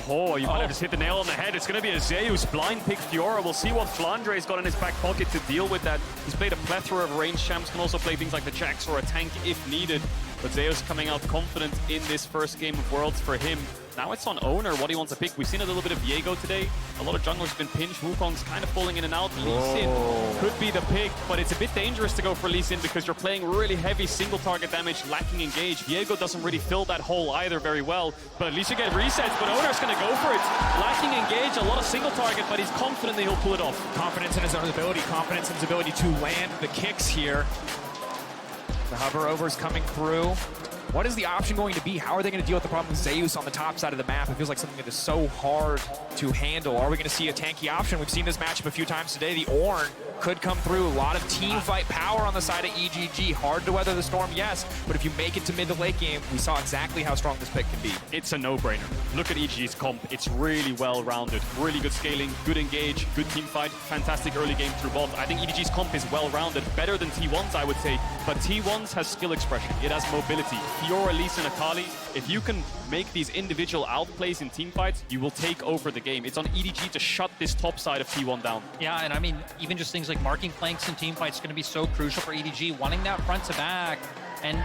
Oh, you might have just hit the nail on the head. It's going to be a Zeus blind pick Fiora. We'll see what Flandre's got in his back pocket to deal with that. He's played a plethora of ranged champs, can also play things like the Jax or a tank if needed. But Zeus coming out confident in this first game of Worlds for him. Now it's on Oner, what he wants to pick. We've seen a little bit of Viego today. A lot of junglers have been pinched. Wukong's kind of falling in and out. LeeSin could be the pick, but it's a bit dangerous to go for LeeSin because you're playing really heavy single target damage, lacking engage. Viego doesn't really fill that hole either very well, but at least you get resets. But Oner's going to go for it. Lacking engage, a lot of single target, but he's confident that he'll pull it off. Confidence in his own ability, confidence in his ability to land the kicks here. The hover over's coming through. What is the option going to be? How are they going to deal with the problem with Zeus on the top side of the map? It feels like something that is so hard to handle. Are we going to see a tanky option? We've seen this matchup a few times today. The Ornn could come through. A lot of team fight power on the side of EDG. Hard to weather the storm, yes, but if you make it to mid to late game, we saw exactly how strong this pick can be. It's a no-brainer. Look at EDG's comp. It's really well-rounded. Really good scaling, good engage, good team fight, fantastic early game through bot. I think EDG's comp is well-rounded, better than T1's, I would say, but T1's has skill expression. It has mobility. Fiora, LeeSin, Akali, if you can make these individual outplays in team fights, you will take over the game. It's on EDG to shut this top side of T1 down. Yeah, and I mean, even just things like marking flanks in team fights is going to be so crucial for EDG, wanting that front to back. And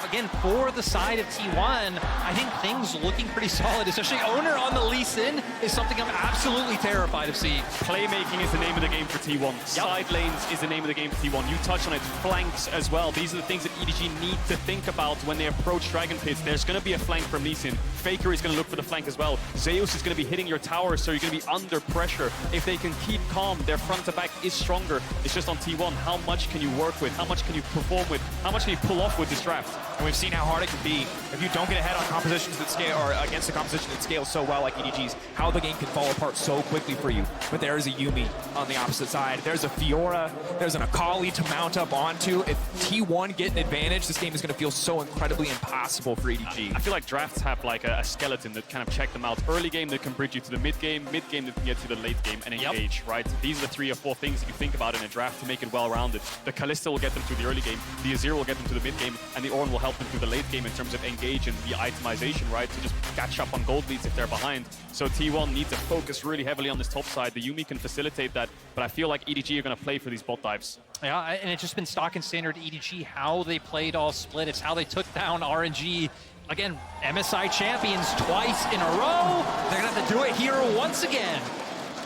again, for the side of T1, I think things looking pretty solid, especially Oner on the LeeSin is something I'm absolutely terrified of seeing. Playmaking is the name of the game for T1. Side lanes is the name of the game for T1. You touched on it, flanks as well. These are the things that EDG need to think about when they approach Dragon Pits. There's going to be a flank from LeeSin. Faker is going to look for the flank as well. Zeus is going to be hitting your tower, so you're going to be under pressure. If they can keep calm, their front to back is stronger. It's just on T1, how much can you work with? How much can you perform with? How much can you pull off with this draft? And we've seen how hard it can be if you don't get ahead on compositions that scale, or against a composition that scales so well like EDG's, how the game can fall apart so quickly for you. But there is a Yuumi on the opposite side. There's a Fiora, there's an Akali to mount up onto. If T1 get an advantage, this game is going to feel so incredibly impossible for EDG. I feel like drafts have like a skeleton that kind of check them out. Early game that can bridge you to the mid game that can get to the late game and engage, right? These are the 3 or 4 things that you think about in a draft to make it well-rounded. The Kalista will get them through the early game, the Azir will get them to the mid game, and the Ornn will help them through the late game in terms of engage and the itemization, right? To just catch up on gold leads if they're behind. So T1 needs to focus really heavily on this top side. The Yuumi can facilitate that, but I feel like EDG are going to play for these bot dives. Yeah, and it's just been stock and standard EDG, how they played all split. It's how they took down RNG. Again, MSI champions twice in a row. They're going to have to do it here once again.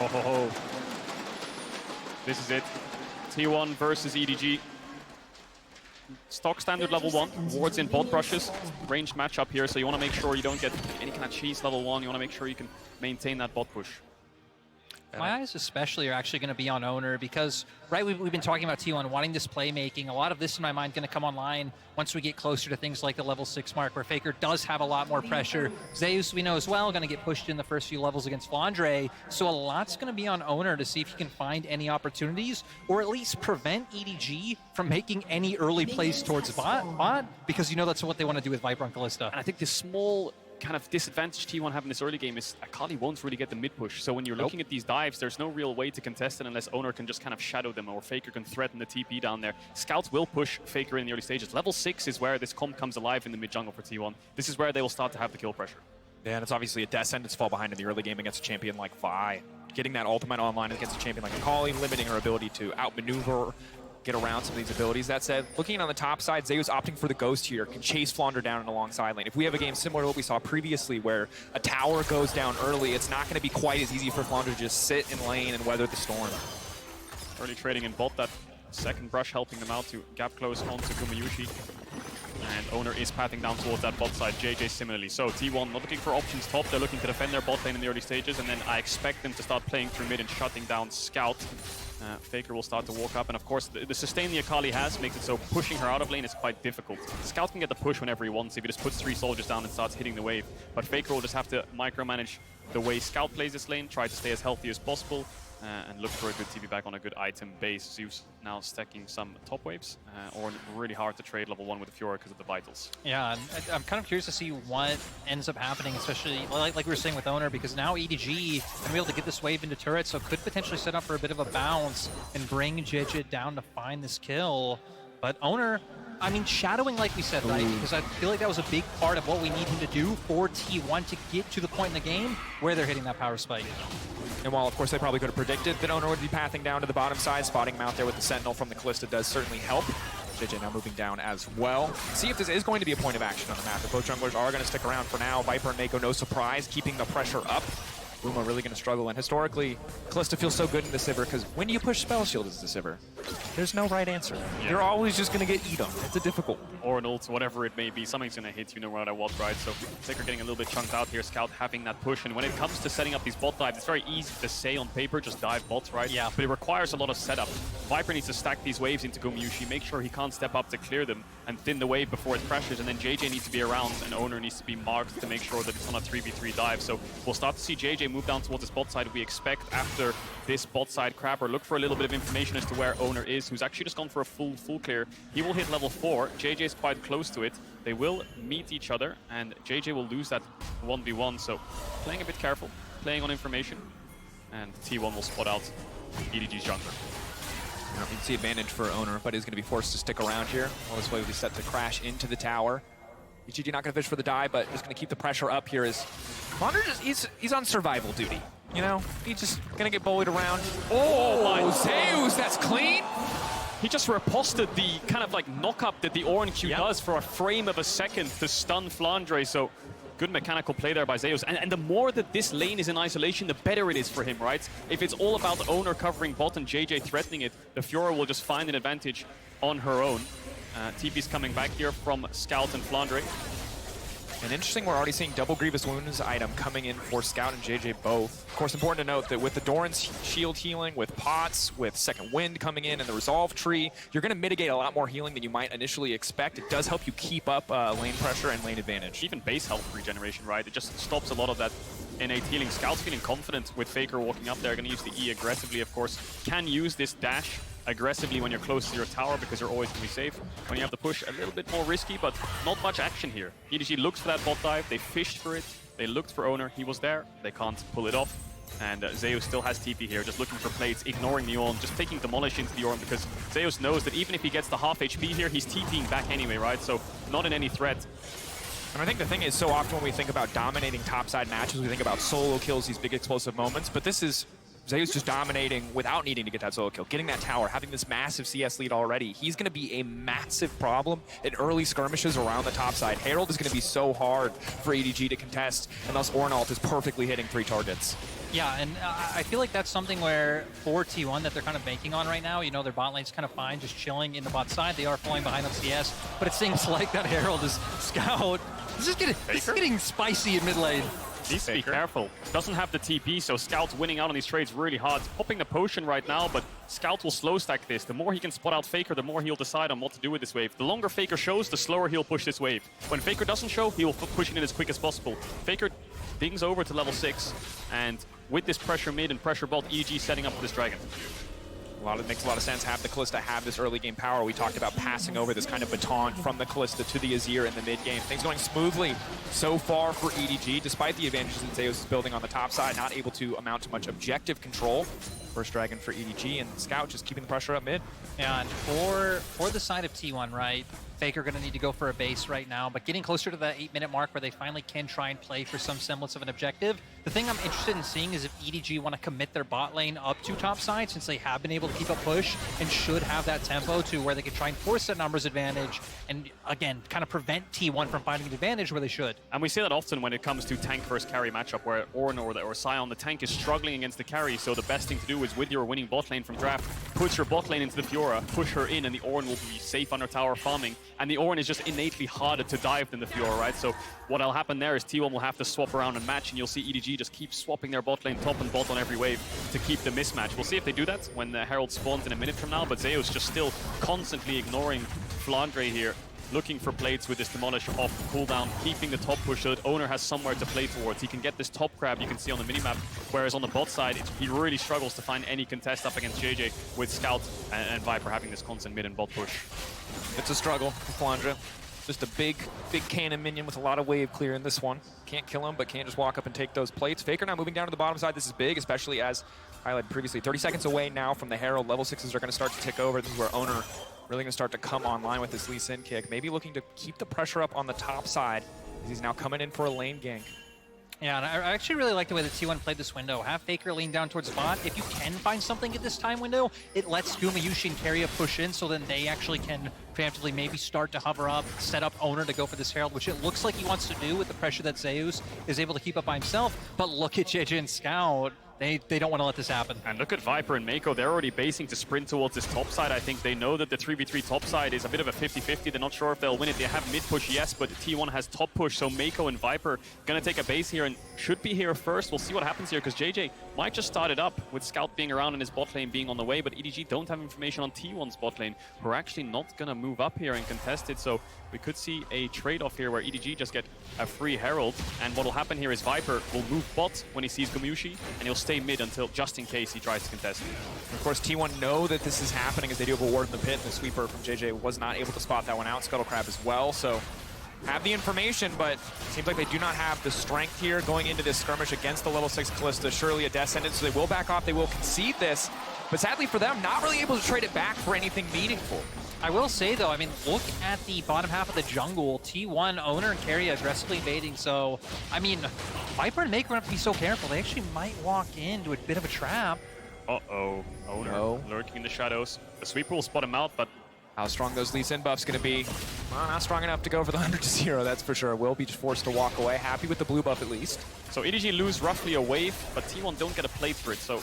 Oh. This is it. T1 versus EDG. Stock standard level 1, wards in bot brushes, ranged matchup here, so you want to make sure you don't get any kind of cheese level 1, you want to make sure you can maintain that bot push. My eyes especially are actually going to be on Oner because, right, we've been talking about T1 wanting this playmaking. A lot of this in my mind going to come online once we get closer to things like the level 6 mark where Faker does have a lot more pressure. Zeus, we know as well, going to get pushed in the first few levels against Flandre. So a lot's going to be on Oner to see if he can find any opportunities or at least prevent EDG from making any early plays towards bot because you know that's what they want to do with Viper and Kalista. And I think the small kind of disadvantage T1 have in this early game is Akali won't really get the mid push. So when you're looking at these dives, there's no real way to contest it unless Oner can just kind of shadow them or Faker can threaten the TP down there. Scouts will push Faker in the early stages. Level 6 is where this comp comes alive in the mid jungle for T1. This is where they will start to have the kill pressure. Yeah, and it's obviously a death sentence to fall behind in the early game against a champion like Vi. Getting that ultimate online against a champion like Akali, limiting her ability to outmaneuver, get around some of these abilities. That said, looking on the top side, Zeus opting for the Ghost here, can chase Flandre down in a long side lane. If we have a game similar to what we saw previously where a tower goes down early, it's not going to be quite as easy for Flandre to just sit in lane and weather the storm. Early trading in bot, that second brush helping them out to gap close onto Gumayusi. And Oner is pathing down towards that bot side, JieJie similarly. So T1 not looking for options top, they're looking to defend their bot lane in the early stages, and then I expect them to start playing through mid and shutting down Scout. Faker will start to walk up, and of course the sustain the Akali has makes it so pushing her out of lane is quite difficult. Scout can get the push whenever he wants if he just puts 3 soldiers down and starts hitting the wave, but Faker will just have to micromanage the way Scout plays this lane, try to stay as healthy as possible, and look for a good TP back on a good item base. Zeus now stacking some top waves, or really hard to trade level 1 with the Fiora because of the vitals. Yeah, and I'm kind of curious to see what ends up happening, especially like we were saying with Oner, because now EDG going to be able to get this wave into turret, so could potentially set up for a bit of a bounce and bring JieJie down to find this kill. But Oner I mean, shadowing, like we said, right? Because I feel like that was a big part of what we need him to do for T1 to get to the point in the game where they're hitting that power spike. And while, of course, they probably could have predicted that Oner would be pathing down to the bottom side, spotting him out there with the Sentinel from the Kalista does certainly help. JieJie now moving down as well. See if this is going to be a point of action on the map. If both junglers are going to stick around for now. Viper and Meiko, no surprise, keeping the pressure up. Uma really going to struggle, and historically, Kalista feels so good in the Sivir because when you push Spell Shield as the Sivir, there's no right answer. Yeah. You're always just going to get eaten. It's a difficult one. Or an ult, whatever it may be, something's going to hit you no matter what, right? So Faker getting a little bit chunked out here, Scout having that push, and when it comes to setting up these bot dives, it's very easy to say on paper, just dive bots, right? Yeah. But it requires a lot of setup. Viper needs to stack these waves into Gumayusi, make sure he can't step up to clear them, and thin the wave before it pressures, and then JieJie needs to be around, and Oner needs to be marked to make sure that it's on a 3v3 dive. So we'll start to see JieJie move down towards this bot side. We expect after this bot side crapper, look for a little bit of information as to where Oner is, who's actually just gone for a full clear. He will hit level 4. JieJie is quite close to it. They will meet each other, and JieJie will lose that 1v1. So playing a bit careful, playing on information, and T1 will spot out EDG's jungler. You can see advantage for Oner, but he's going to be forced to stick around here. While this wave will be set to crash into the tower. EDG not going to fish for the die, but just going to keep the pressure up here as Flandre he's on survival duty. You know, he's just going to get bullied around. Oh, Zeus, that's clean. He just riposted the kind of like knock-up that the Ornn Q does for a frame of a second to stun Flandre. So good mechanical play there by Zeus. And the more that this lane is in isolation, the better it is for him, right? If it's all about Oner covering bot and JieJie threatening it, the Fiora will just find an advantage on her own. TP's coming back here from Scout and Flandre. And interesting, we're already seeing double Grievous Wounds item coming in for Scout and JieJie both. Of course, important to note that with the Doran's shield healing, with pots, with Second Wind coming in, and the Resolve tree, you're going to mitigate a lot more healing than you might initially expect. It does help you keep up lane pressure and lane advantage. Even base health regeneration, right? It just stops a lot of that innate healing. Scout's feeling confident with Faker walking up there. Going to use the E aggressively, of course. Can use this dash aggressively when you're close to your tower because you're always going to be safe. When you have to push, a little bit more risky, but not much action here. EDG looks for that bot dive. They fished for it. They looked for Oner. He was there. They can't pull it off. And Zeus still has TP here, just looking for plates, ignoring the Ornn, just taking Demolish into the Ornn because Zeus knows that even if he gets the half HP here, he's TPing back anyway, right? So not in any threat. And I think the thing is, so often when we think about dominating topside matches, we think about solo kills, these big explosive moments, but this is Zeus just dominating without needing to get that solo kill, getting that tower, having this massive CS lead already. He's going to be a massive problem in early skirmishes around the top side. Herald is going to be so hard for EDG to contest, and thus Ornn is perfectly hitting 3 targets. Yeah, and I feel like that's something where for T1 that they're kind of banking on right now. You know, their bot lane's kind of fine, just chilling in the bot side. They are falling behind on CS, but it seems like that Herald is Scout. This is getting spicy in mid lane. Needs to be careful. Doesn't have the TP, so Scout's winning out on these trades really hard. He's popping the potion right now, but Scout will slow stack this. The more he can spot out Faker, the more he'll decide on what to do with this wave. The longer Faker shows, the slower he'll push this wave. When Faker doesn't show, he'll push it in as quick as possible. Faker dings over to level 6, and with this pressure mid and pressure bot, EDG setting up for this dragon. It makes a lot of sense. Have the Kalista have this early game power. We talked about passing over this kind of baton from the Kalista to the Azir in the mid game. Things going smoothly so far for EDG, despite the advantages that Zeus is building on the top side, not able to amount to much objective control. First dragon for EDG, and Scout just keeping the pressure up mid. Yeah, and for the side of T1, right, Faker going to need to go for a base right now, but getting closer to that 8-minute mark where they finally can try and play for some semblance of an objective. The thing I'm interested in seeing is if EDG want to commit their bot lane up to top side, since they have been able to keep up push and should have that tempo to where they can try and force that numbers advantage and, again, kind of prevent T1 from finding an advantage where they should. And we see that often when it comes to tank versus carry matchup where Ornn or Sion, the tank, is struggling against the carry, so the best thing to do is with your winning bot lane from draft, put your bot lane into the Fiora, push her in, and the Ornn will be safe under tower farming. And the Ornn is just innately harder to dive than the Fiora, right? So what'll happen there is T1 will have to swap around and match, and you'll see EDG just keep swapping their bot lane top and bot on every wave to keep the mismatch. We'll see if they do that when the Herald spawns in a minute from now, but Zeus just still constantly ignoring Flandre here, looking for plates with this Demolish off cooldown, keeping the top push so that Oner has somewhere to play towards. He can get this top grab you can see on the minimap, whereas on the bot side, he really struggles to find any contest up against JieJie with Scout and Viper having this constant mid and bot push. It's a struggle for Flandre. Just a big cannon minion with a lot of wave clear in this one. Can't kill him, but can't just walk up and take those plates. Faker now moving down to the bottom side. This is big, especially as highlighted previously. 30 seconds away now from the Herald. Level 6s are going to start to tick over. This is where Oner really going to start to come online with this LeeSin kick. Maybe looking to keep the pressure up on the top side, as he's now coming in for a lane gank. Yeah, and I actually really like the way that T1 played this window. Have Faker lean down towards bot. If you can find something at this time window, it lets Gumayusi and Keria push in, so then they actually can preemptively maybe start to hover up, set up Oner to go for this Herald, which it looks like he wants to do with the pressure that Zeus is able to keep up by himself. But look at JieJie and Scout. They don't want to let this happen. And look at Viper and Meiko. They're already basing to sprint towards this top side. I think they know that the 3v3 top side is a bit of a 50-50. They're not sure if they'll win it. They have mid push, yes, but T1 has top push. So Meiko and Viper gonna take a base here and should be here first. We'll see what happens here because JieJie might just start it up with Scout being around and his bot lane being on the way. But EDG don't have information on T1's bot lane. We're actually not gonna move up here and contest it. So we could see a trade-off here where EDG just get a free Herald. And what'll happen here is Viper will move bot when he sees Gumayusi, and he'll stay mid until just in case he tries to contest it. Of course, T1 know that this is happening as they do have a ward in the pit. And the sweeper from JieJie was not able to spot that one out. Scuttle Crab as well. So have the information, but it seems like they do not have the strength here going into this skirmish against the level 6 Kalista. Surely a death sentence, so they will back off. They will concede this. But sadly for them, not really able to trade it back for anything meaningful. I will say, though, I mean, look at the bottom half of the jungle. T1, Oner, and Keria aggressively invading. So, I mean, Viper and Meiko are going to have to be so careful. They actually might walk into a bit of a trap. Uh-oh. Oner lurking in the shadows. The sweeper will spot him out, but how strong those LeeSin buffs going to be? Well, not strong enough to go for the 100-0, that's for sure. Will be just forced to walk away. Happy with the blue buff, at least. So EDG lose roughly a wave, but T1 don't get a plate for it. So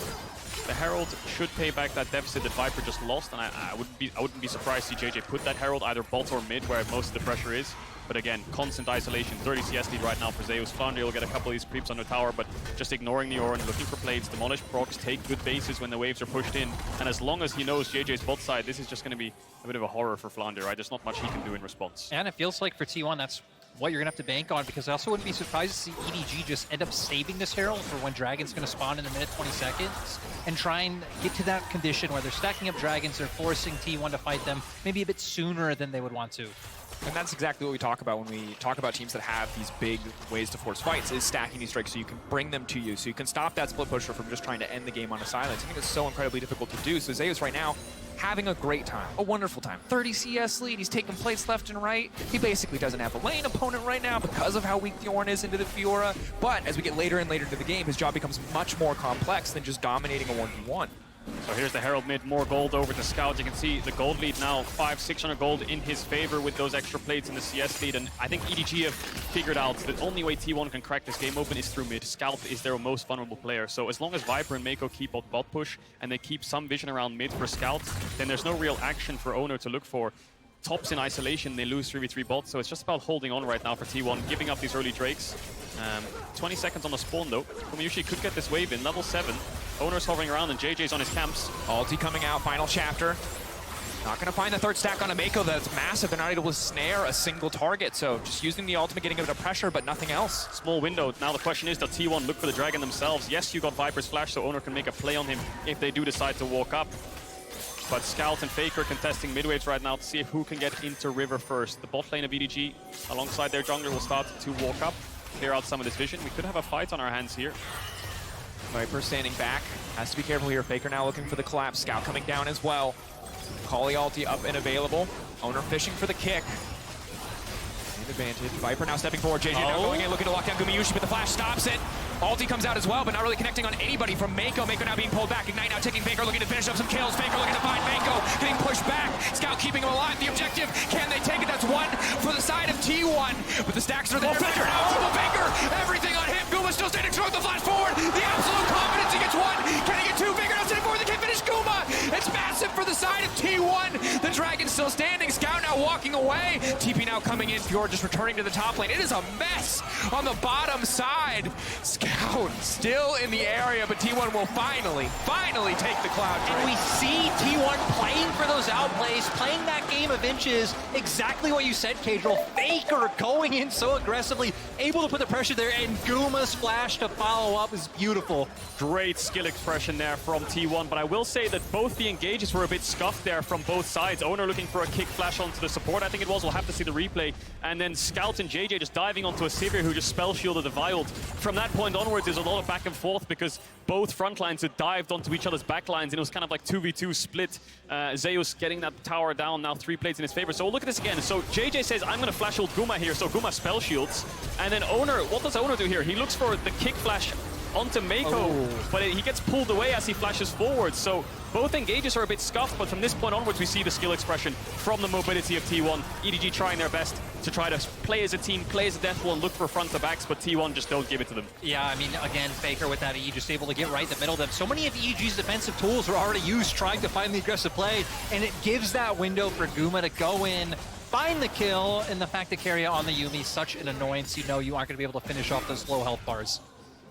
the Herald should pay back that deficit that Viper just lost, and I wouldn't be surprised to see JieJie put that Herald either bot or mid, where most of the pressure is. But again, constant isolation, 30 CS lead right now for Zeus. Flandre will get a couple of these creeps on the tower, but just ignoring the Ornn, looking for plates, demolish procs, take good bases when the waves are pushed in. And as long as he knows JJ's bot side, this is just going to be a bit of a horror for Flandre, right? There's not much he can do in response. And it feels like for T1, that's what you're going to have to bank on, because I also wouldn't be surprised to see EDG just end up saving this Herald for when Dragon's going to spawn in a minute, 20 seconds, and try and get to that condition where they're stacking up Dragons, they're forcing T1 to fight them maybe a bit sooner than they would want to. And that's exactly what we talk about when we talk about teams that have these big ways to force fights, is stacking these strikes so you can bring them to you, so you can stop that split pusher from just trying to end the game on a silence. I think it's so incredibly difficult to do. So Zeus right now having a great time, a wonderful time. 30 CS lead, he's taking plates left and right. He basically doesn't have a lane opponent right now because of how weak the Ornn is into the Fiora. But as we get later and later into the game, his job becomes much more complex than just dominating a 1v1. So here's the Herald mid, more gold over to Scout. You can see the gold lead now, 500-600 gold in his favor with those extra plates in the CS lead. And I think EDG have figured out the only way T1 can crack this game open is through mid. Scout is their most vulnerable player. So as long as Viper and Meiko keep up bot push and they keep some vision around mid for Scout, then there's no real action for Oner to look for. Tops in isolation, they lose 3v3 bots, so it's just about holding on right now for T1, giving up these early Drakes. 20 seconds on the spawn though. Gumayusi could get this wave in, level 7. Oner's hovering around and JJ's on his camps. Ulti coming out, final chapter. Not going to find the third stack on a Meiko. That's massive. They're not able to snare a single target, so just using the ultimate, getting a bit of pressure, but nothing else. Small window. Now the question is, does T1 look for the Dragon themselves? Yes, you got Viper's flash, so Oner can make a play on him if they do decide to walk up. But Scout and Faker contesting mid waves right now to see if who can get into river first. The bot lane of EDG alongside their jungler will start to walk up, clear out some of this vision. We could have a fight on our hands here. Viper standing back. Has to be careful here. Faker now looking for the collapse. Scout coming down as well. Akali ulti up and available. Oner fishing for the kick. Advantage. Viper now stepping forward. JieJie now going in, looking to lock down Gumayusi, but the flash stops it. Ulti comes out as well, but not really connecting on anybody from Meiko. Meiko now being pulled back. Ignite now taking Faker, looking to finish up some kills. Faker looking to find Meiko, getting pushed back. Scout keeping him alive. The objective, can they take it? That's one for the side of T1, but the stacks are there. Faker now from the Faker. Everything on him. Guma still standing strong. The flash forward. The absolute confidence. He gets one. Can he get two? Faker now sitting forward. They can't finish Guma. It's massive for the side of T1. The Dragon still standing. Scout now walking away. TP now coming in. Fiora just returning to the top lane. It is a mess on the bottom side. Scout still in the area, but T1 will finally take the cloud. And we see T1 playing for those outplays, playing that game of inches. Exactly what you said, Cadril. Faker going in so aggressively, able to put the pressure there, and Guma's flash to follow up is beautiful. Great skill expression there from T1, but I will say that both the engages were a bit scuffed there from both sides. Oner looking for a kick flash onto the support, I think it was. We'll have to see the replay. And then Scout and JieJie just diving onto a Sivir who just spell shielded the Wild. From that point onwards, forwards, there's a lot of back and forth because both front lines had dived onto each other's back lines, and it was kind of like 2v2 split. Zeus getting that tower down, now 3 plates in his favor. So look at this again. So JieJie says, I'm going to flash ult Guma here, so Guma spell shields. And then Oner, what does Oner do here? He looks for the kick flash onto Meiko, but he gets pulled away as he flashes forward. So both engages are a bit scuffed, but from this point onwards, we see the skill expression from the mobility of T1. EDG trying their best to try to play as a team, play as a death wall, and look for front to backs, but T1 just don't give it to them. Yeah, I mean, again, Faker with that E just able to get right in the middle of them. So many of EDG's defensive tools are already used trying to find the aggressive play, and it gives that window for Guma to go in, find the kill, and the fact that Keria on the Yuumi, such an annoyance. You know you aren't going to be able to finish off those low health bars.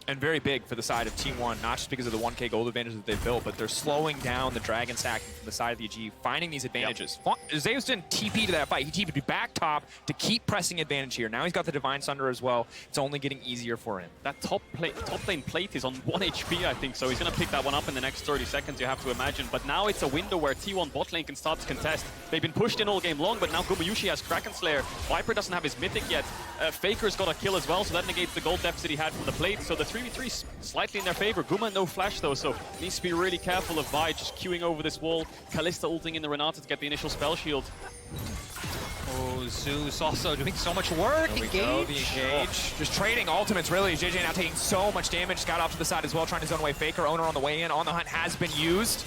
And very big for the side of T1, not just because of the 1k gold advantage that they've built, but they're slowing down the dragon stacking from the side of the EG, finding these advantages. Yep. Zeus didn't TP to that fight. He TP'd back top to keep pressing advantage here. Now he's got the Divine Sunder as well. It's only getting easier for him. That top lane plate is on 1 HP, I think, so he's going to pick that one up in the next 30 seconds, you have to imagine. But now it's a window where T1 bot lane can start to contest. They've been pushed in all game long, but now Gumayusi has Kraken Slayer. Viper doesn't have his Mythic yet. Faker's got a kill as well, so that negates the gold deficit he had from the plate. So the 3v3 slightly in their favor. Guma no flash though, so needs to be really careful of Vi just queuing over this wall. Kalista ulting in the Renata to get the initial spell shield. Oh, Zeus also doing so much work. Engage. Just trading ultimates, really. JieJie now taking so much damage. Scout off to the side as well, trying to zone away Faker. Oner on the way in. On the hunt has been used.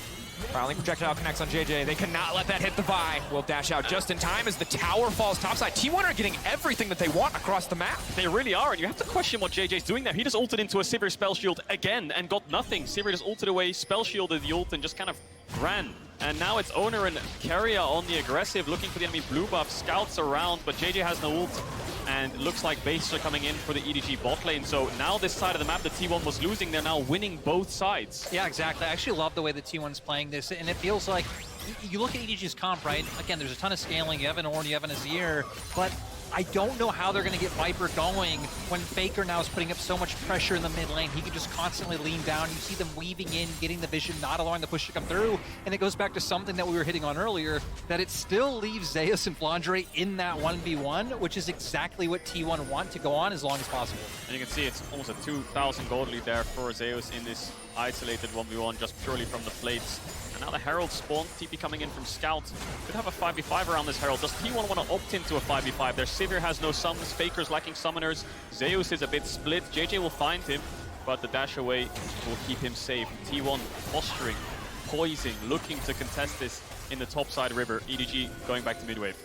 Prowling projectile connects on JieJie. They cannot let that hit the Vi. Will dash out just in time as the tower falls topside. T1 are getting everything that they want across the map. They really are, and you have to question what JieJie's doing there. He just ulted into a Sivir spell shield again and got nothing. Sivir just ulted away, spell shielded the ult, and just kind of ran. And now it's Oner and Keria on the aggressive, looking for the enemy blue buff. Scouts around, but JieJie has no ult. And it looks like bases are coming in for the EDG bot lane. So now this side of the map that T1 was losing, they're now winning both sides. Yeah, exactly. I actually love the way that T1's playing this, and it feels like you look at EDG's comp, right? Again, there's a ton of scaling. You have an Ornn, you have an Azir, but I don't know how they're going to get Viper going when Faker now is putting up so much pressure in the mid lane. He can just constantly lean down. You see them weaving in, getting the vision, not allowing the push to come through. And it goes back to something that we were hitting on earlier, that it still leaves Zeus and Flandre in that 1v1, which is exactly what T1 want to go on as long as possible. And you can see it's almost a 2,000 gold lead there for Zeus in this isolated 1v1 just purely from the plates. And now the Herald spawn, TP coming in from Scout. Could have a 5v5 around this Herald. Does T1 want to opt into a 5v5? Their Sivir has no summons, Faker's lacking summoners. Zeus is a bit split. JieJie will find him, but the dash away will keep him safe. T1 posturing, poising, looking to contest this in the topside river. EDG going back to midwave.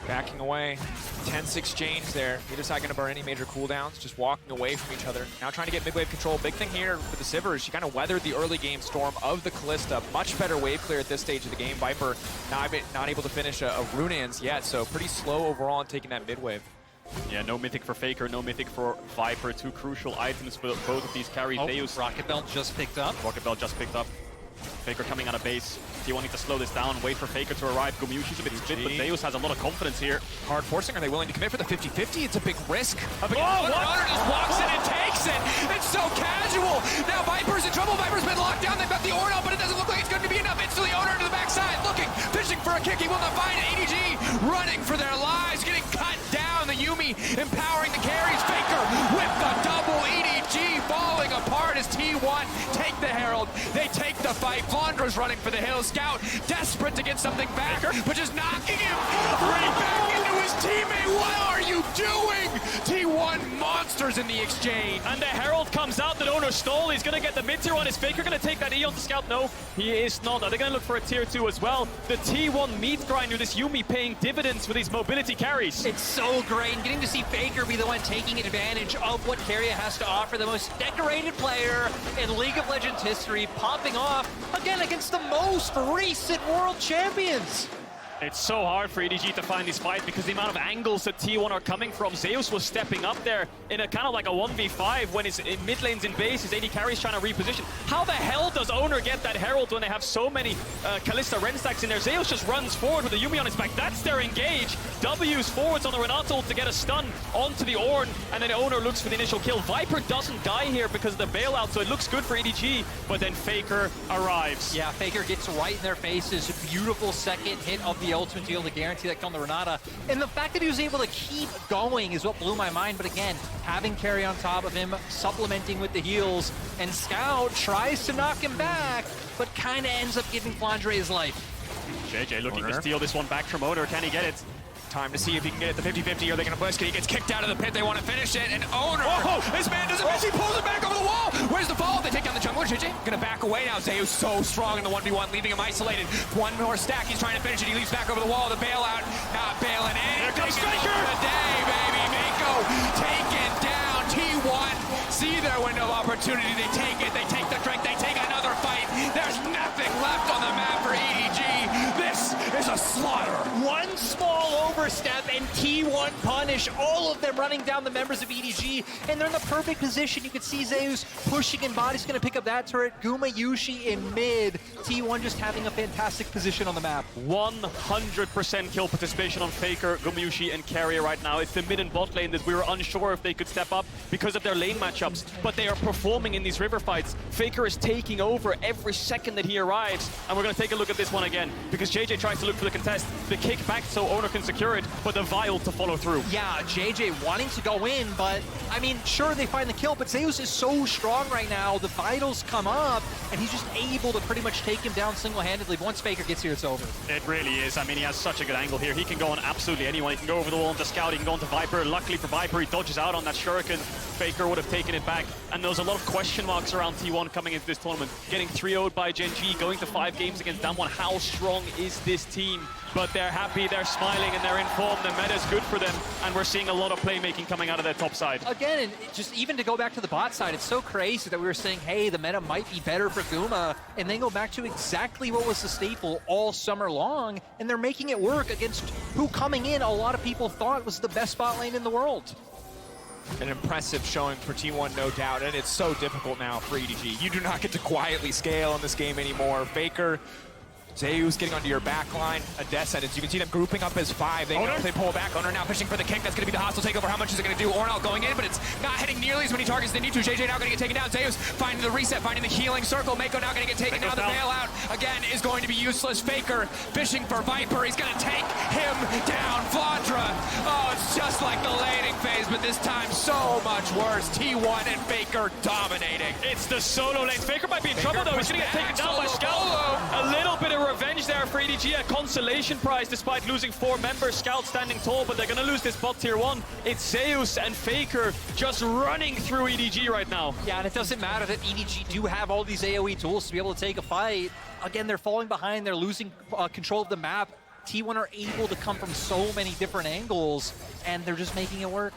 Backing away, tense exchange there. Neither side going to burn any major cooldowns, just walking away from each other. Now trying to get mid-wave control. Big thing here for the Sivir is she kind of weathered the early game storm of the Kalista. Much better wave clear at this stage of the game. Viper not able to finish a Runaan's yet, so pretty slow overall in taking that mid-wave. Yeah, no Mythic for Faker, no Mythic for Viper. Two crucial items for both of these carries. Zeus. Rocket Belt just picked up. Rocket Belt just picked up. Faker coming out of base. T1 need to slow this down, wait for Faker to arrive. Gumayusi's a bit split, but Zeus has a lot of confidence here. Hard forcing, are they willing to commit for the 50-50? It's a big risk. Oner just walks in and takes it. It's so casual. Now Viper's in trouble. Viper's been locked down. They've got the Ornn, but it doesn't look like it's going to be enough. Instantly Oner to the backside, looking, fishing for a kick. He will not find it. EDG running for their lives, getting cut down. The Yuumi empowering the carries. Faker with the double. EDG falling apart as T1 take the Herald. They take the fight. Flandre's running for the hill. Scout desperate to get something back, but just knocking him right back into his teammate. What are you doing? T1 monsters in the exchange. And the Herald comes out that Oner stole. He's going to get the mid-tier on his Faker. Going to take that E on the Scout. No, he is not. Are they going to look for a tier 2 as well? The T1 meat grind with this Yuumi paying dividends for these mobility carries. It's so great. And getting to see Faker be the one taking advantage of what Keria has to offer. The most decorated player in League of Legends history, popping off again against the most recent world champions. It's so hard for EDG to find this fight because the amount of angles that T1 are coming from. Zeus was stepping up there in a kind of like a 1v5 when his mid lane's in base, his AD carry's trying to reposition. How the hell does Oner get that Herald when they have so many Kalista Ren stacks in there? Zeus just runs forward with the Yuumi on his back. That's their engage. W's forwards on the Renata ult to get a stun onto the Ornn, and then Oner looks for the initial kill. Viper doesn't die here because of the bailout, so it looks good for EDG, but then Faker arrives. Yeah, Faker gets right in their faces. Beautiful second hit of the ultimate to be able to guarantee that kill on the Renata. And the fact that he was able to keep going is what blew my mind. But again, having Keria on top of him, supplementing with the heals, and Scout tries to knock him back, but kind of ends up giving Flandre his life. JieJie looking Oner to steal this one back from Oner. Can he get it? Time to see if he can get it the 50-50. Are they going to push? He gets kicked out of the pit. They want to finish it. And Oner, this man doesn't miss. He pulls it back over the wall. Where's the fall? They take down the jungler. JieJie going to back away now. Zeus so strong in the 1v1, leaving him isolated. One more stack. He's trying to finish it. He leaps back over the wall. The bailout, not bailing in. Here comes Striker. Today, baby. Meiko taken down. T1 see their window of opportunity. They take it. They take the drink. They take another fight. There's nothing left on the map for EDG. This is a slaughter. One small overstep and T1 punish all of them running down the members of EDG, and they're in the perfect position. You can see Zeus pushing in bot. He's going to pick up that turret. Gumayusi in mid. T1 just having a fantastic position on the map. 100% kill participation on Faker, Gumayusi, and Keria right now. It's the mid and bot lane that we were unsure if they could step up because of their lane matchups, but they are performing in these river fights. Faker is taking over every second that he arrives, and we're going to take a look at this one again because JieJie tries to look for the contest, the kick back so Oner can secure it, but the vial to follow through. Yeah, JieJie wanting to go in, but I mean, sure, they find the kill, but Zeus is so strong right now. The vitals come up, and he's just able to pretty much take him down single-handedly. Once Faker gets here, it's over. It really is. I mean, he has such a good angle here. He can go on absolutely anyone. He can go over the wall into Scout. He can go into Viper. Luckily for Viper, he dodges out on that shuriken. Faker would have taken it back. And there was a lot of question marks around T1 coming into this tournament. Getting 3-0'd by JieJie, going to 5 games against Damwon. How strong is this team? But they're happy, they're smiling, and they're in form. The meta is good for them, and we're seeing a lot of playmaking coming out of their top side. Again, and just even to go back to the bot side, it's so crazy that we were saying, hey, the meta might be better for Guma, and then go back to exactly what was the staple all summer long, and they're making it work against who coming in a lot of people thought was the best bot lane in the world. An impressive showing for T1, no doubt, and it's so difficult now for EDG. You do not get to quietly scale in this game anymore. Faker, Zeus getting onto your back line. Odessa, as you can see them grouping up as 5. They know if they pull back. Oner now pushing for the kick. That's going to be the hostile takeover. How much is it going to do? Ornn going in, but it's not hitting nearly as many targets as they need to. JieJie now going to get taken down. Zeus finding the reset, finding the healing circle. Meiko now going to get taken down. The bailout, again, is going to be useless. Faker fishing for Viper. He's going to take him down. Flandre. Oh, it's just like the laning phase, but this time so much worse. T1 and Faker dominating. It's the solo lane. Faker might be in trouble, though. He's going to get taken down by Scout. A little bit of revenge there for EDG, a consolation prize despite losing 4 members. Scout standing tall, but they're going to lose this bot tier 1. It's Zeus and Faker just running through EDG right now. Yeah, and it doesn't matter that EDG do have all these AoE tools to be able to take a fight. Again, they're falling behind. They're losing control of the map. T1 are able to come from so many different angles, and they're just making it work.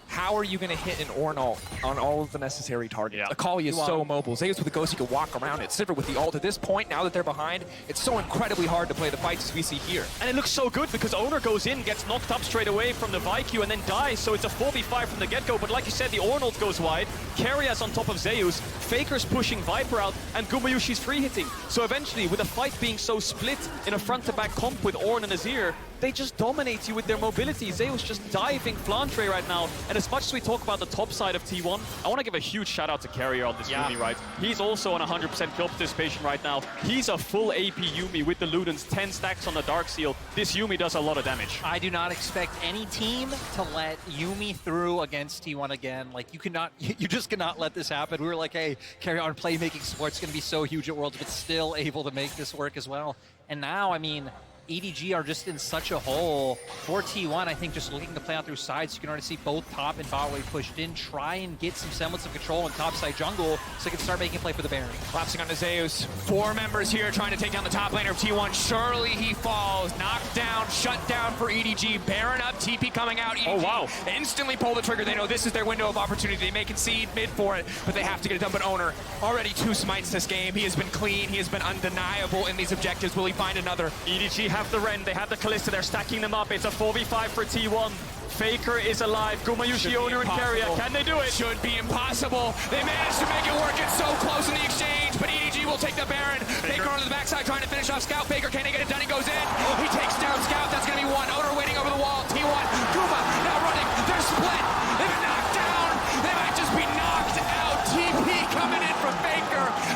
How are you going to hit an Ornn ult on all of the necessary targets? Yeah. Akali is so mobile. Zeus with the ghost, he can walk around it. Sivir with the ult. At this point, now that they're behind, it's so incredibly hard to play the fights as we see here. And it looks so good because Oner goes in, gets knocked up straight away from the Viq, and then dies. So it's a 4v5 from the get-go. But like you said, the Ornn ult goes wide. Keria's on top of Zeus. Faker's pushing Viper out, and Gumayusi's free hitting. So eventually, with the fight being so split in a front-to-back comp with Ornn and Azir, they just dominate you with their mobility. Zeus just diving Flandre right now. And as much as we talk about the top side of T1, I want to give a huge shout out to Keria on this Yuumi, right? He's also on 100% kill participation right now. He's a full AP Yuumi with the Ludens, 10 stacks on the Dark Seal. This Yuumi does a lot of damage. I do not expect any team to let Yuumi through against T1 again. Like, you just cannot let this happen. We were like, hey, Keria on playmaking support's going to be so huge at Worlds, but still able to make this work as well. And now, I mean, EDG are just in such a hole. For T1, I think just looking to play out through sides, you can already see both top and bot wave pushed in, try and get some semblance of control on top side jungle so they can start making play for the Baron. Collapsing onto Zeus. 4 members here trying to take down the top laner of T1. Surely he falls. Knocked down, shut down for EDG. Baron up, TP coming out. EDG instantly pull the trigger. They know this is their window of opportunity. They may concede mid for it, but they have to get it done. But Oner, already 2 smites this game. He has been clean. He has been undeniable in these objectives. Will he find another? EDG have the Ren, they have the Kalista, they're stacking them up. It's a 4v5 for T1. Faker is alive. Gumayusi, Oner, and Keria. Can they do it? Should be impossible. They managed to make it work. It's so close in the exchange, but EDG will take the Baron. Faker onto the backside trying to finish off Scout. Faker, can he get it done? He goes in. He takes down Scout. That's going to be 1. Oner waiting over the wall. T1. Guma now running. They're split. They've been knocked down.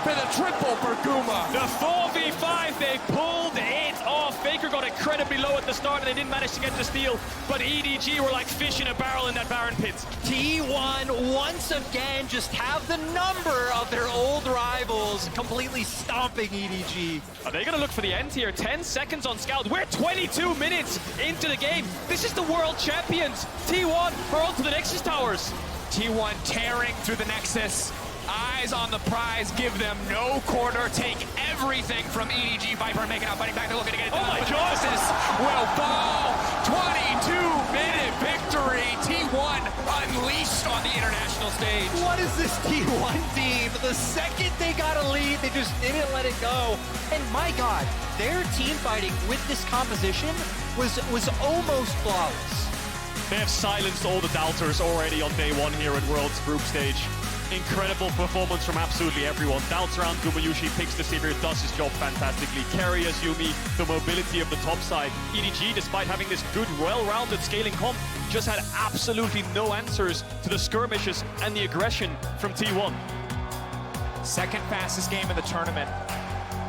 for the triple for Guma. The 4v5, they pulled it off. Faker got incredibly low at the start and they didn't manage to get the steal, but EDG were like fish in a barrel in that Baron pit. T1 once again just have the number of their old rivals, completely stomping EDG. Are they going to look for the end here? 10 seconds on Scout. We're 22 minutes into the game. This is the world champions. T1 are on to the Nexus Towers. T1 tearing through the Nexus. Eyes on the prize, give them no quarter, take everything from EDG Viper, make it out, fighting back, they're looking to get it done. Oh my God! This will fall. 22-minute victory. T1 unleashed on the international stage. What is this T1 team? The second they got a lead, they just didn't let it go. And my God, their team fighting with this composition was almost flawless. They have silenced all the doubters already on day one here at World's group stage. Incredible performance from absolutely everyone. Doubts around Gumayusi, picks the Sivir, does his job fantastically. Keria, Yuumi, the mobility of the top side. EDG, despite having this good, well-rounded scaling comp, just had absolutely no answers to the skirmishes and the aggression from T1. Second fastest game of the tournament.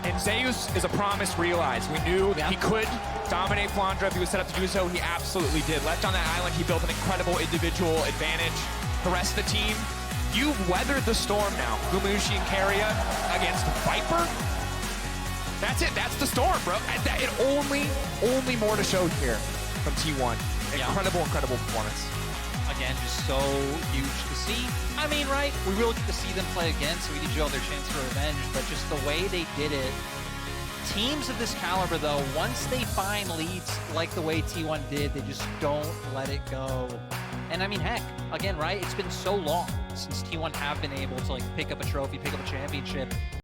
And Zeus is a promise realized. We knew that he could dominate Flandre if he was set up to do so. He absolutely did. Left on that island, he built an incredible individual advantage. The rest of the team, you've weathered the storm now. Gumayusi and Keria against Viper. That's it. That's the storm, bro. And only more to show here from T1. Incredible performance. Again, just so huge to see. I mean, right, we will get to see them play again, so EDG will have their chance for revenge, but just the way they did it. Teams of this caliber, though, once they find leads like the way T1 did, they just don't let it go. And I mean, heck, again, right, it's been so long since T1 have been able to like pick up a trophy, pick up a championship.